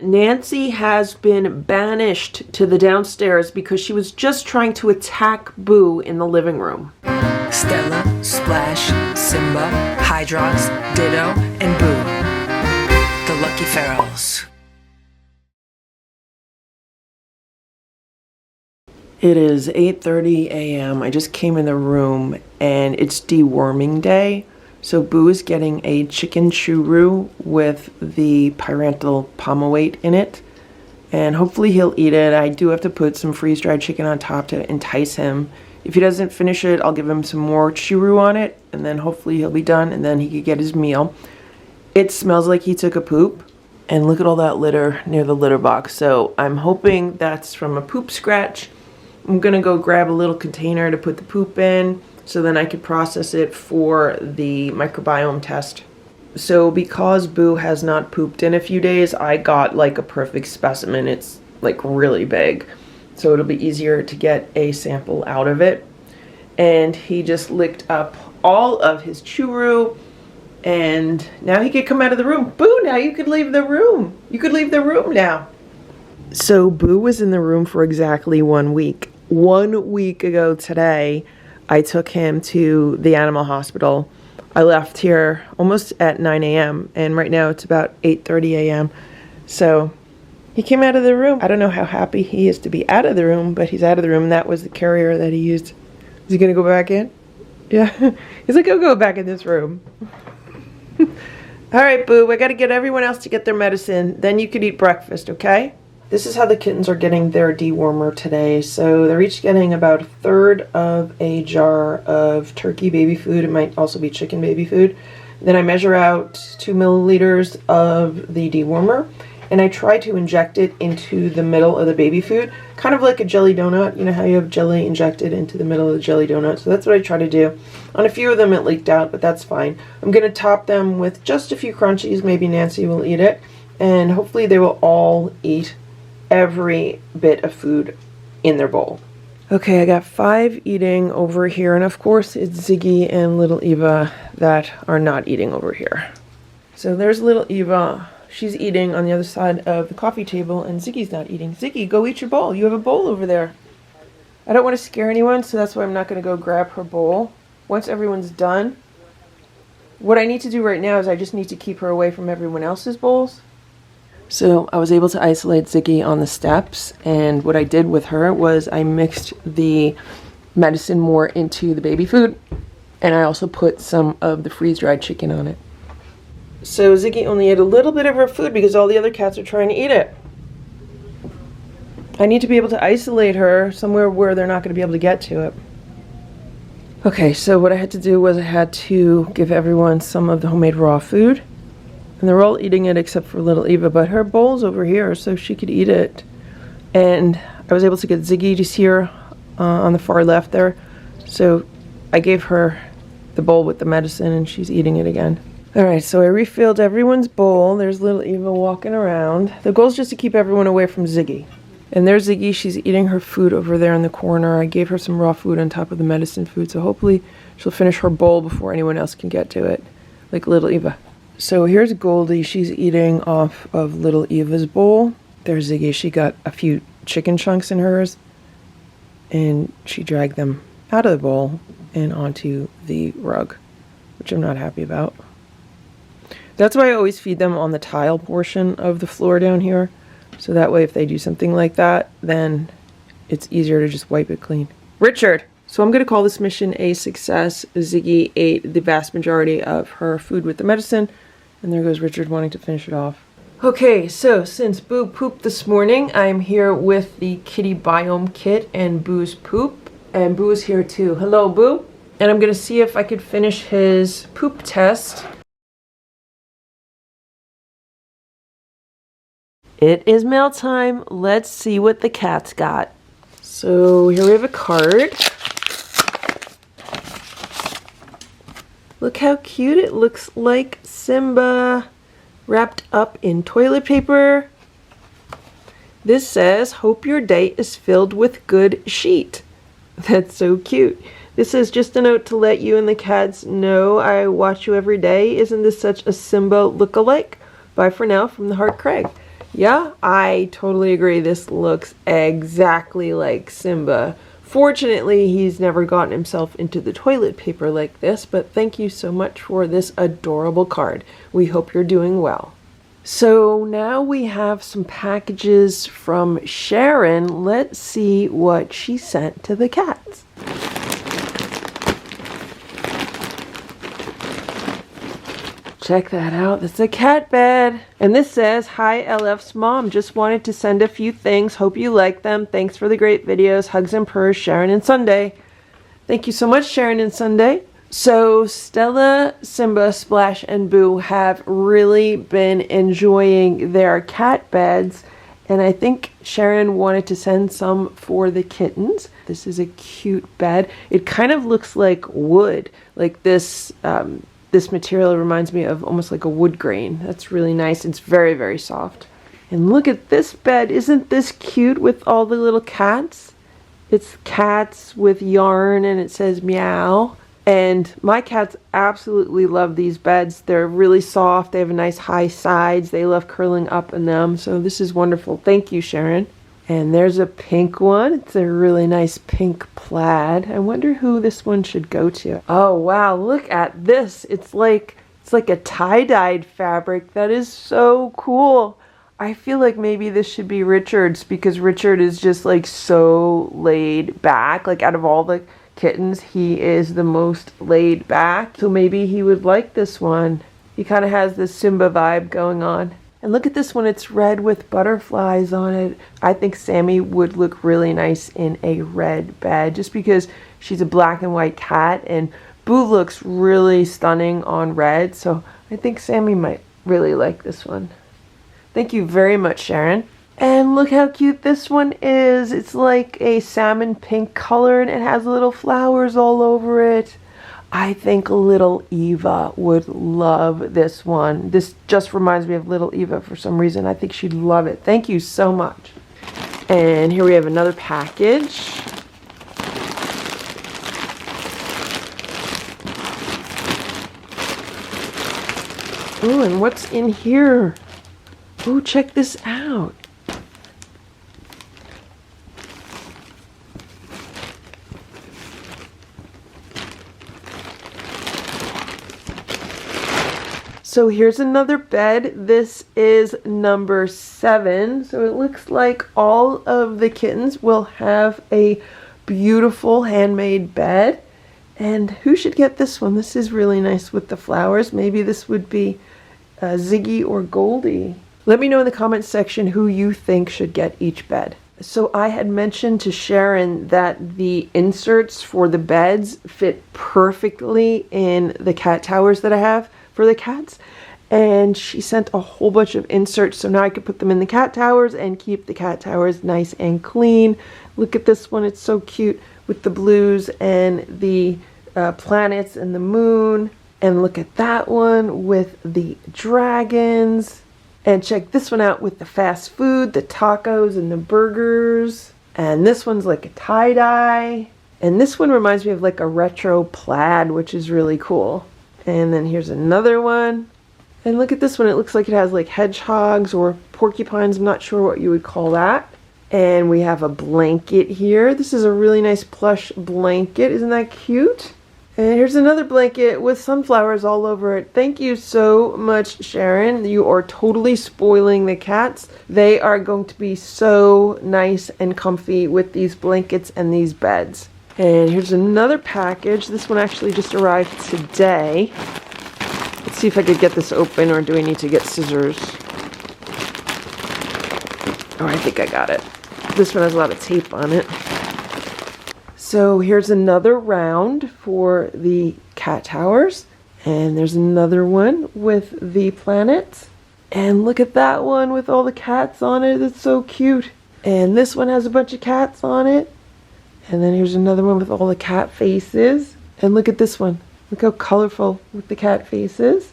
Nancy has been banished to the downstairs because she was just trying to attack Boo in the living room. Stella, Splash, Simba, Hydrox, Ditto, and Boo. The Lucky Ferals. It is 8:30 a.m. I just came in the room and it's deworming day. So Boo is getting a chicken churro with the parental pomawait in it. And hopefully he'll eat it. I do have to put some freeze-dried chicken on top to entice him. If he doesn't finish it, I'll give him some more churro on it. And then hopefully he'll be done and then he could get his meal. It smells like he took a poop. And look at all that litter near the litter box. So I'm hoping that's from a poop scratch. I'm gonna go grab a little container to put the poop in so then I could process it for the microbiome test. So because Boo has not pooped in a few days, I got like a perfect specimen. It's like really big. So it'll be easier to get a sample out of it. And he just licked up all of his churro and now he could come out of the room. Boo, now you could leave the room. You could leave the room now. So Boo was in the room for exactly 1 week. 1 week ago today, I took him to the animal hospital. I left here almost at 9 a.m. and right now it's about 8:30 a.m. So he came out of the room. I don't know how happy he is to be out of the room, but he's out of the room. That was the carrier that he used. Is he gonna go back in? Yeah. He's like, I'll go back in this room. All right, Boo, I gotta get everyone else to get their medicine. Then you could eat breakfast, okay? This is how the kittens are getting their dewormer today. So they're each getting about 1/3 of a jar of turkey baby food. It might also be chicken baby food. Then I measure out 2 milliliters of the dewormer and I try to inject it into the middle of the baby food, kind of like a jelly donut. You know how you have jelly injected into the middle of the jelly donut? So that's what I try to do. On a few of them it leaked out, but that's fine. I'm gonna top them with just a few crunchies. Maybe Nancy will eat it. And hopefully they will all eat every bit of food in their bowl. Okay, I got 5 eating over here, and of course it's Ziggy and little Eva that are not eating over here. So there's little Eva. She's eating on the other side of the coffee table, and Ziggy's not eating. Ziggy, go eat your bowl. You have a bowl over there. I don't want to scare anyone, so that's why I'm not going to go grab her bowl. Once everyone's done, what I need to do right now is I just need to keep her away from everyone else's bowls. So I was able to isolate Ziggy on the steps, and what I did with her was I mixed the medicine more into the baby food, and I also put some of the freeze-dried chicken on it. So Ziggy only ate a little bit of her food because all the other cats are trying to eat it. I need to be able to isolate her somewhere where they're not going to be able to get to it. Okay, so what I had to do was I had to give everyone some of the homemade raw food. And they're all eating it except for little Eva, but her bowl's over here so she could eat it. And I was able to get Ziggy to see her on the far left there. So I gave her the bowl with the medicine and she's eating it again. Alright, so I refilled everyone's bowl. There's little Eva walking around. The goal is just to keep everyone away from Ziggy. And there's Ziggy. She's eating her food over there in the corner. I gave her some raw food on top of the medicine food, so hopefully she'll finish her bowl before anyone else can get to it, like little Eva. So here's Goldie. She's eating off of little Eva's bowl. There's Ziggy. She got a few chicken chunks in hers, and she dragged them out of the bowl and onto the rug, which I'm not happy about. That's why I always feed them on the tile portion of the floor down here. So that way if they do something like that, then it's easier to just wipe it clean. Richard! So I'm going to call this mission a success. Ziggy ate the vast majority of her food with the medicine. And there goes Richard wanting to finish it off. Okay, so since Boo pooped this morning, I'm here with the kitty biome kit and Boo's poop. And Boo is here too. Hello, Boo. And I'm going to see if I could finish his poop test. It is mail time. Let's see what the cat's got. So here we have a card. Look how cute it looks, like Simba wrapped up in toilet paper. This says, hope your day is filled with good sheet. That's so cute. This is just a note to let you and the cats know I watch you every day. Isn't this such a Simba look-alike? Bye for now from the Heart Craig. Yeah, I totally agree. This looks exactly like Simba. Fortunately, he's never gotten himself into the toilet paper like this, but thank you so much for this adorable card. We hope you're doing well. So now we have some packages from Sharon. Let's see what she sent to the cats. Check that out. That's a cat bed. And this says, "Hi LF's mom. Just wanted to send a few things. Hope you like them. Thanks for the great videos. Hugs and purrs, Sharon and Sunday." Thank you so much, Sharon and Sunday. So Stella, Simba, Splash, and Boo have really been enjoying their cat beds. And I think Sharon wanted to send some for the kittens. This is a cute bed. It kind of looks like wood. Like this material reminds me of almost like a wood grain. That's really nice. It's very, very soft. And look at this bed. Isn't this cute with all the little cats? It's cats with yarn and it says meow. And my cats absolutely love these beds. They're really soft. They have a nice high sides. They love curling up in them. So this is wonderful. Thank you, Sharon. And there's a pink one. It's a really nice pink plaid. I wonder who this one should go to. Oh wow, look at this. It's like a tie-dyed fabric. That is so cool. I feel like maybe this should be Richard's because Richard is just like so laid back. Like out of all the kittens, he is the most laid back. So maybe he would like this one. He kind of has this Simba vibe going on. And look at this one, it's red with butterflies on it. I think Sammy would look really nice in a red bed just because she's a black and white cat and Boo looks really stunning on red. So I think Sammy might really like this one. Thank you very much, Sharon. And look how cute this one is. It's like a salmon pink color and it has little flowers all over it. I think little Eva would love this one. This just reminds me of little Eva for some reason. I think she'd love it. Thank you so much. And here we have another package. Oh, and what's in here? Oh, check this out. So here's another bed. This is number 7. So it looks like all of the kittens will have a beautiful handmade bed. And who should get this one? This is really nice with the flowers. Maybe this would be Ziggy or Goldie. Let me know in the comments section who you think should get each bed. So I had mentioned to Sharon that the inserts for the beds fit perfectly in the cat towers that I have for the cats, and she sent a whole bunch of inserts so now I could put them in the cat towers and keep the cat towers nice and clean. Look at this one, it's so cute with the blues and the planets and the moon. And look at that one with the dragons. And check this one out with the fast food, the tacos and the burgers. And this one's like a tie-dye. And this one reminds me of like a retro plaid, which is really cool. And then here's another one. And look at this one. It looks like it has like hedgehogs or porcupines. I'm not sure what you would call that. And we have a blanket here. This is a really nice plush blanket. Isn't that cute? And here's another blanket with sunflowers all over it. Thank you so much, Sharon. You are totally spoiling the cats. They are going to be so nice and comfy with these blankets and these beds. And here's another package. This one actually just arrived today. Let's see if I could get this open, or do I need to get scissors? Oh, I think I got it. This one has a lot of tape on it. So here's another round for the cat towers. And there's another one with the planets. And look at that one with all the cats on it. It's so cute. And this one has a bunch of cats on it. And then here's another one with all the cat faces. And look at this one. Look how colorful with the cat faces.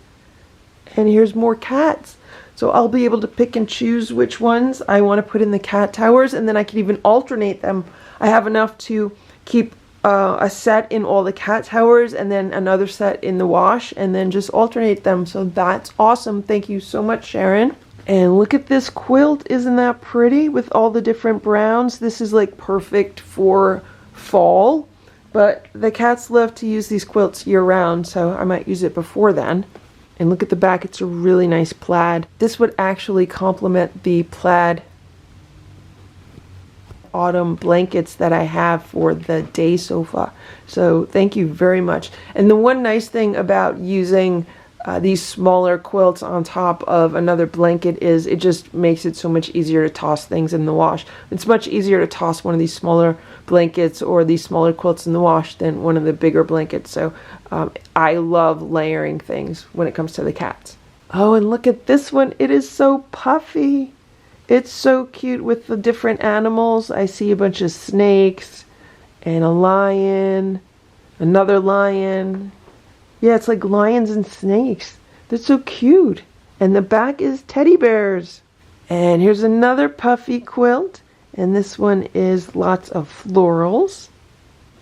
And here's more cats. So I'll be able to pick and choose which ones I want to put in the cat towers. And then I can even alternate them. I have enough to keep a set in all the cat towers and then another set in the wash and then just alternate them. So that's awesome. Thank you so much, Sharon. And look at this quilt. Isn't that pretty with all the different browns? This is like perfect for fall, but the cats love to use these quilts year round, so I might use it before then. And look at the back. It's a really nice plaid. This would actually complement the plaid autumn blankets that I have for the day sofa. So thank you very much. And the one nice thing about using these smaller quilts on top of another blanket is it just makes it so much easier to toss things in the wash. It's much easier to toss one of these smaller blankets or these smaller quilts in the wash than one of the bigger blankets. So I love layering things when it comes to the cats. Oh, and look at this one. It is so puffy. It's so cute with the different animals. I see a bunch of snakes and a lion, another lion. Yeah, it's like lions and snakes. They're so cute. And the back is teddy bears. And here's another puffy quilt. And this one is lots of florals.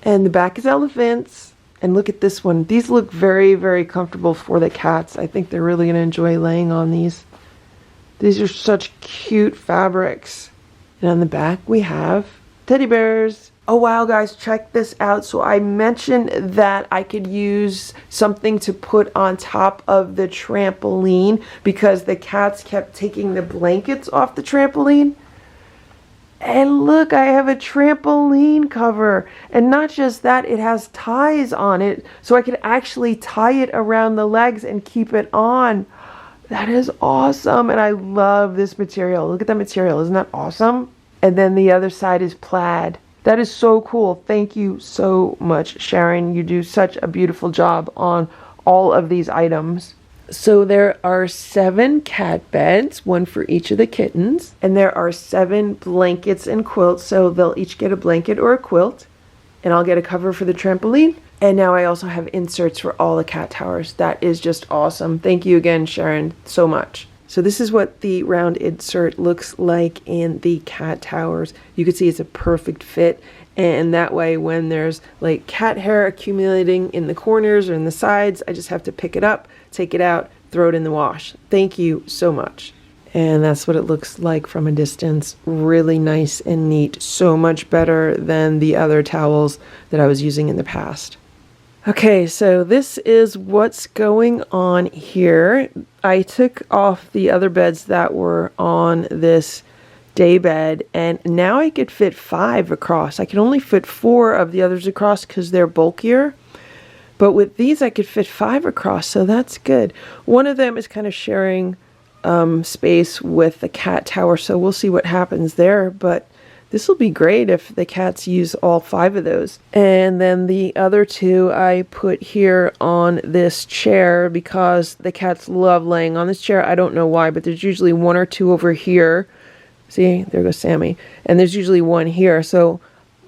And the back is elephants. And look at this one. These look very, very comfortable for the cats. I think they're really going to enjoy laying on these. These are such cute fabrics. And on the back we have teddy bears. Oh wow, guys, check this out. So I mentioned that I could use something to put on top of the trampoline because the cats kept taking the blankets off the trampoline. And look, I have a trampoline cover. And not just that, it has ties on it. So I can actually tie it around the legs and keep it on. That is awesome. And I love this material. Look at that material. Isn't that awesome? And then the other side is plaid. That is so cool. Thank you so much, Sharon. You do such a beautiful job on all of these items. So there are 7 cat beds, one for each of the kittens. And there are 7 blankets and quilts. So they'll each get a blanket or a quilt. And I'll get a cover for the trampoline. And now I also have inserts for all the cat towers. That is just awesome. Thank you again, Sharon, so much. So this is what the round insert looks like in the cat towers. You can see it's a perfect fit. And that way when there's like cat hair accumulating in the corners or in the sides, I just have to pick it up, take it out, throw it in the wash. Thank you so much. And that's what it looks like from a distance. Really nice and neat. So much better than the other towels that I was using in the past. Okay, so this is what's going on here. I took off the other beds that were on this day bed, and now I could fit 5 across. I can only fit 4 of the others across because they're bulkier. But with these, I could fit 5 across, so that's good. One of them is kind of sharing space with the cat tower, so we'll see what happens there. But this will be great if the cats use all 5 of those. And then the other 2 I put here on this chair because the cats love laying on this chair. I don't know why, but there's usually 1 or 2 over here. See, there goes Sammy. And there's usually 1 here. So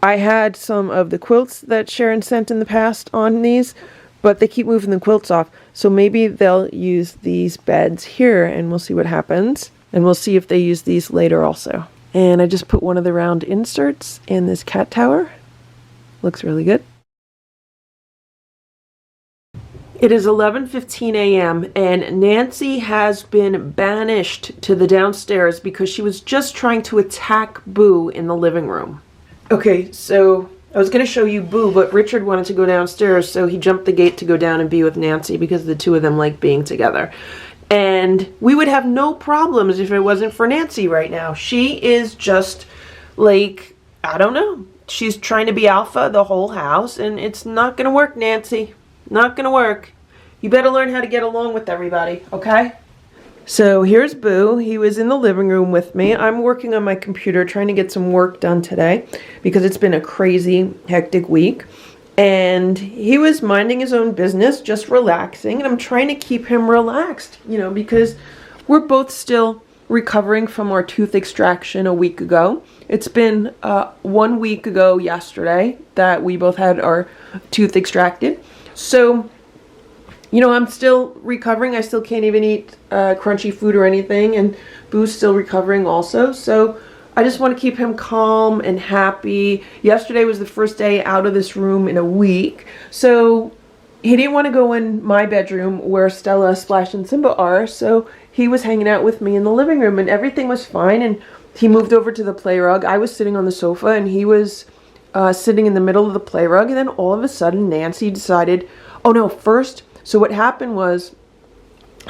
I had some of the quilts that Sharon sent in the past on these, but they keep moving the quilts off. So maybe they'll use these beds here and we'll see what happens. And we'll see if they use these later also. And I just put one of the round inserts in this cat tower. Looks really good. It is 11:15 a.m. and Nancy has been banished to the downstairs because she was just trying to attack Boo in the living room. Okay, so I was going to show you Boo, but Richard wanted to go downstairs, so he jumped the gate to go down and be with Nancy because the 2 of them like being together. And we would have no problems if it wasn't for Nancy right now. She is just like, I don't know. She's trying to be alpha the whole house, and it's not going to work, Nancy. Not going to work. You better learn how to get along with everybody, okay? So here's Boo. He was in the living room with me. I'm working on my computer trying to get some work done today because it's been a crazy, hectic week. And he was minding his own business, just relaxing. And I'm trying to keep him relaxed, you know, because we're both still recovering from our tooth extraction a week ago. It's been 1 week ago yesterday that we both had our tooth extracted. So, you know, I'm still recovering. I still can't even eat crunchy food or anything. And Boo's still recovering also. So I just want to keep him calm and happy. Yesterday was the first day out of this room in a week. So he didn't want to go in my bedroom where Stella, Splash, and Simba are, so he was hanging out with me in the living room, and everything was fine, and he moved over to the play rug. I was sitting on the sofa, and he was sitting in the middle of the play rug, and then all of a sudden Nancy decided, oh no, first, so what happened was,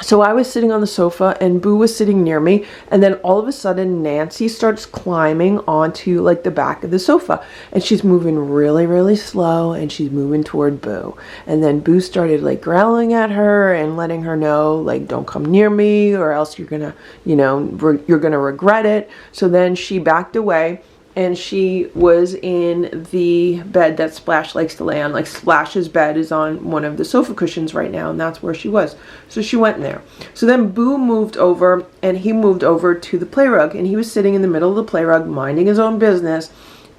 so I was sitting on the sofa and Boo was sitting near me, and then all of a sudden Nancy starts climbing onto like the back of the sofa, and she's moving really, really slow, and she's moving toward Boo. And then Boo started like growling at her and letting her know like, don't come near me or else you're gonna, you know, you're gonna regret it. So then she backed away. And she was in the bed that Splash likes to lay on. Like Splash's bed is on one of the sofa cushions right now, and that's where she was. So she went in there. So then Boo moved over, and he moved over to the play rug, and he was sitting in the middle of the play rug, minding his own business.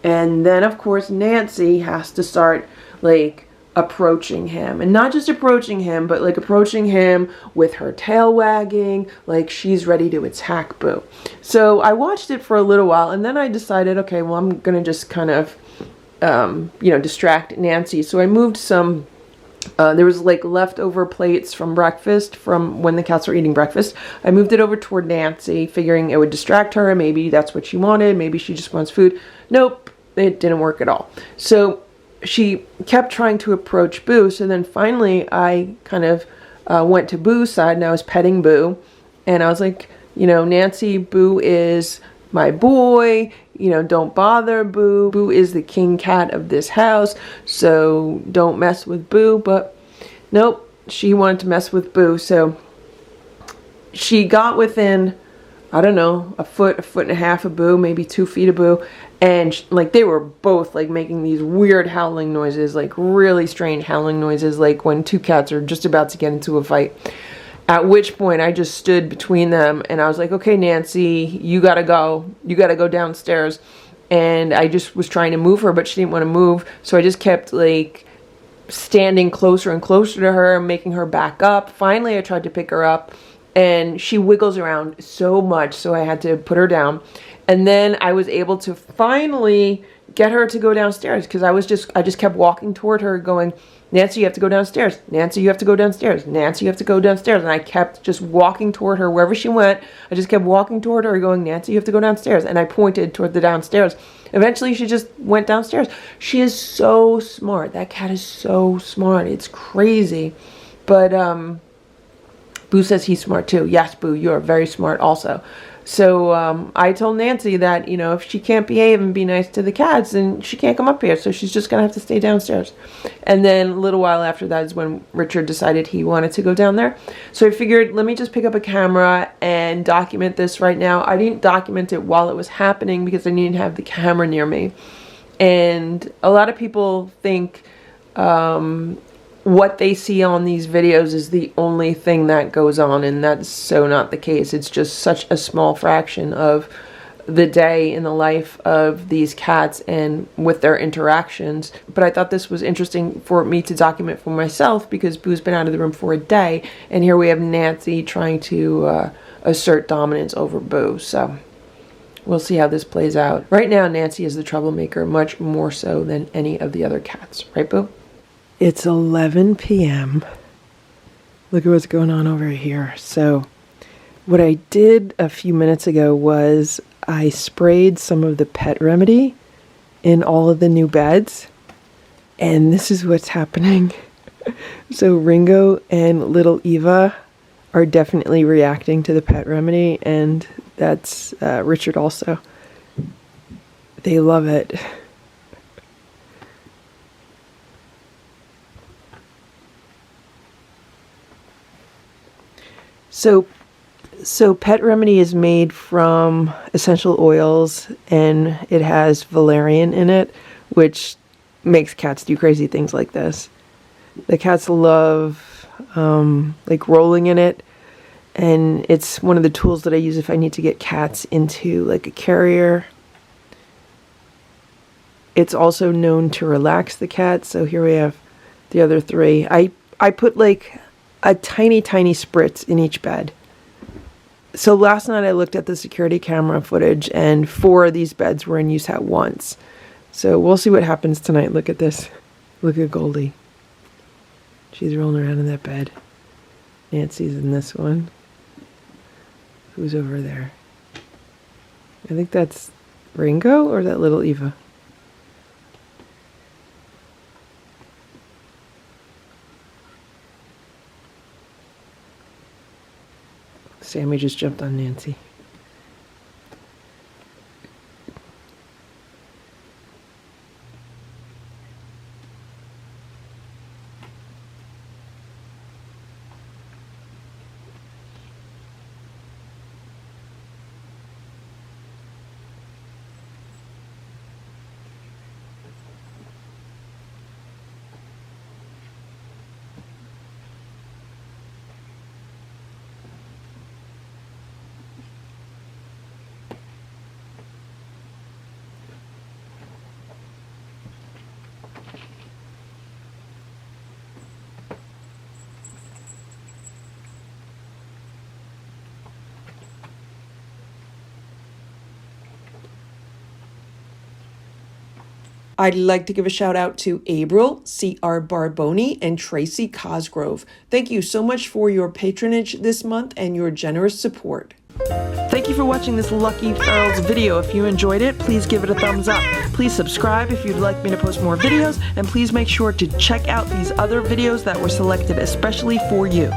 And then, of course, Nancy has to start, like, approaching him, and not just approaching him, but like approaching him with her tail wagging, like she's ready to attack Boo. So I watched it for a little while, and then I decided, okay, well, I'm gonna just kind of you know, distract Nancy. So I moved some there was like leftover plates from breakfast, from when the cats were eating breakfast. I moved it over toward Nancy, figuring it would distract her. Maybe that's what she wanted, maybe she just wants food. Nope, it didn't work at all. So she kept trying to approach Boo, so then finally I kind of went to Boo's side, and I was petting Boo, and I was like, you know, Nancy, Boo is my boy, you know, don't bother Boo. Boo is the king cat of this house, so don't mess with Boo. But nope, she wanted to mess with Boo, so she got within, I don't know, a foot and a half of Boo, maybe 2 feet of Boo, and like they were both like making these weird howling noises, like really strange howling noises, like when two cats are just about to get into a fight. At which point I just stood between them, and I was like, okay, Nancy, you gotta go downstairs. And I just was trying to move her, but she didn't want to move, so I just kept like standing closer and closer to her, making her back up. Finally I tried to pick her up, and she wiggles around so much, so I had to put her down. And then I was able to finally get her to go downstairs, because I just kept walking toward her going, Nancy, you have to go downstairs. Nancy, you have to go downstairs. Nancy, you have to go downstairs. And I kept just walking toward her wherever she went. I just kept walking toward her going, Nancy, you have to go downstairs. And I pointed toward the downstairs. Eventually she just went downstairs. She is so smart. That cat is so smart. It's crazy. But Boo says he's smart too. Yes, Boo, you are very smart also. So I told Nancy that, you know, if she can't behave and be nice to the cats, then she can't come up here. So she's just going to have to stay downstairs. And then a little while after that is when Richard decided he wanted to go down there. So I figured, let me just pick up a camera and document this right now. I didn't document it while it was happening because I didn't have the camera near me. And a lot of people think what they see on these videos is the only thing that goes on, and that's so not the case. It's just such a small fraction of the day in the life of these cats and with their interactions. But I thought this was interesting for me to document for myself, because Boo's been out of the room for a day, and here we have Nancy trying to assert dominance over Boo. So we'll see how this plays out. Right now Nancy is the troublemaker, much more so than any of the other cats. Right, Boo? It's 11 p.m. Look at what's going on over here. So what I did a few minutes ago was I sprayed some of the pet remedy in all of the new beds. And this is what's happening. So Ringo and little Eva are definitely reacting to the pet remedy. And that's Richard also. They love it. So Pet Remedy is made from essential oils, and it has valerian in it, which makes cats do crazy things like this. The cats love like rolling in it, and it's one of the tools that I use if I need to get cats into like a carrier. It's also known to relax the cat. So here we have the other three. I put like a tiny spritz in each bed. So last night I looked at the security camera footage, and 4 of these beds were in use at once. So we'll see what happens tonight. Look at this. Look at Goldie. She's rolling around in that bed. Nancy's in this one. Who's over there? I think that's Ringo or that little Eva. Sammy just jumped on Nancy. I'd like to give a shout out to Abril, C.R. Barboni, and Traci Cosgrove. Thank you so much for your patronage this month and your generous support. Thank you for watching this Lucky Ferals video. If you enjoyed it, please give it a thumbs up. Please subscribe if you'd like me to post more videos, and please make sure to check out these other videos that were selected especially for you.